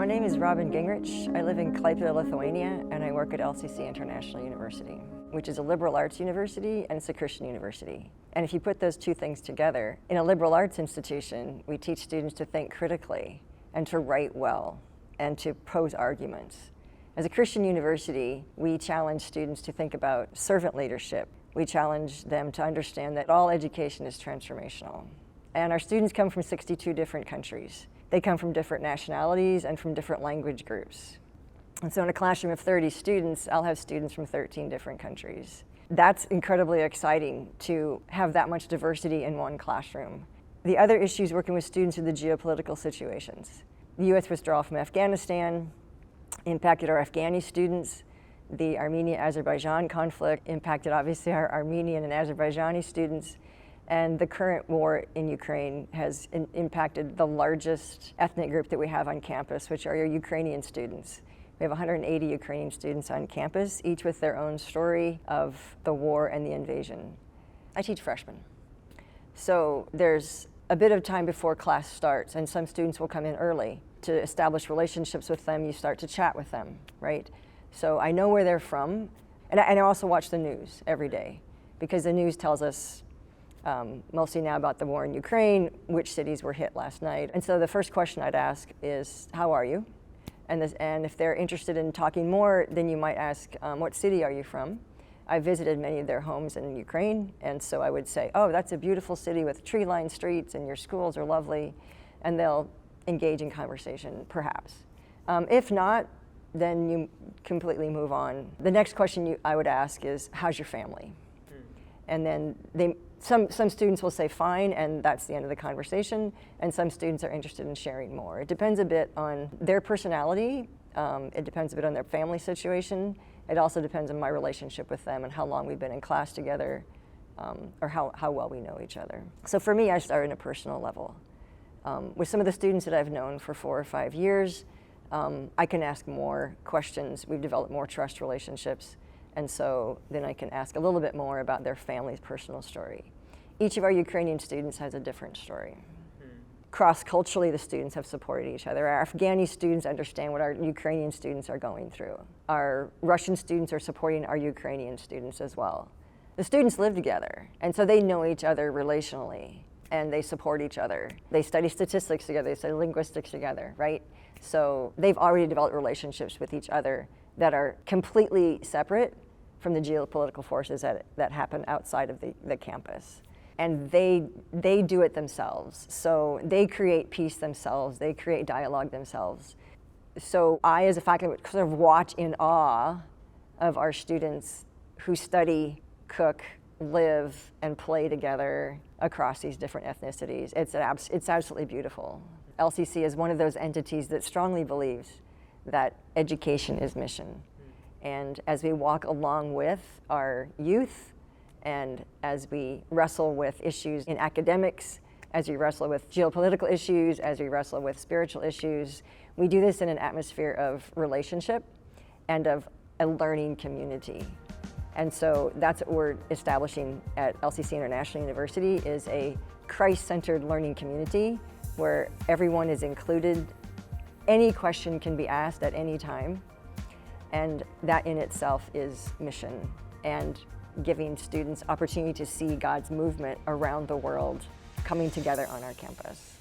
My name is Robin Gingrich. I live in Klaipèda, Lithuania, and I work at LCC International University, which is a liberal arts university and it's a Christian university. And if you put those two things together, in a liberal arts institution, we teach students to think critically and to write well and to pose arguments. As a Christian university, we challenge students to think about servant leadership. We challenge them to understand that all education is transformational. And our students come from 62 different countries. They come from different nationalities and from different language groups. And so in a classroom of 30 students, I'll have students from 13 different countries. That's incredibly exciting to have that much diversity in one classroom. The other issues working with students are the geopolitical situations. The US withdrawal from Afghanistan impacted our Afghani students. The Armenia-Azerbaijan conflict impacted obviously our Armenian and Azerbaijani students. And the current war in Ukraine has impacted the largest ethnic group that we have on campus, which are your Ukrainian students. We have 180 Ukrainian students on campus, each with their own story of the war and the invasion. I teach freshmen. So there's a bit of time before class starts, and some students will come in early. To establish relationships with them, you start to chat with them, right? So I know where they're from, and I also watch the news every day, because the news tells us mostly now about the war in Ukraine, which cities were hit last night. And so the first question I'd ask is, how are you? And if they're interested in talking more, then you might ask, what city are you from? I visited many of their homes in Ukraine, and so I would say, oh, that's a beautiful city with tree-lined streets, and your schools are lovely, and they'll engage in conversation, perhaps. If not, then you completely move on. The next question I would ask is, how's your family? And then some students will say fine, and that's the end of the conversation, and some students are interested in sharing more. It depends a bit on their personality, it depends a bit on their family situation, it also depends on my relationship with them and how long we've been in class together, or how well we know each other. So for me, I start on a personal level. With some of the students that I've known for 4 or 5 years, I can ask more questions. We've developed more trust relationships, and so then I can ask a little bit more about their family's personal story. Each of our Ukrainian students has a different story. Cross-culturally, the students have supported each other. Our Afghani students understand what our Ukrainian students are going through. Our Russian students are supporting our Ukrainian students as well. The students live together, and so they know each other relationally, and they support each other. They study statistics together, they study linguistics together, right? So they've already developed relationships with each other that are completely separate from the geopolitical forces that happen outside of the campus. And they do it themselves. So they create peace themselves, they create dialogue themselves. So I, as a faculty, would sort of watch in awe of our students who study, cook, live, and play together across these different ethnicities. It's absolutely beautiful. LCC is one of those entities that strongly believes that education is mission. And as we walk along with our youth, and as we wrestle with issues in academics, as we wrestle with geopolitical issues, as we wrestle with spiritual issues, we do this in an atmosphere of relationship and of a learning community. And so that's what we're establishing at LCC International University, is a Christ-centered learning community where everyone is included. Any question can be asked at any time, and that in itself is mission, and giving students opportunity to see God's movement around the world coming together on our campus.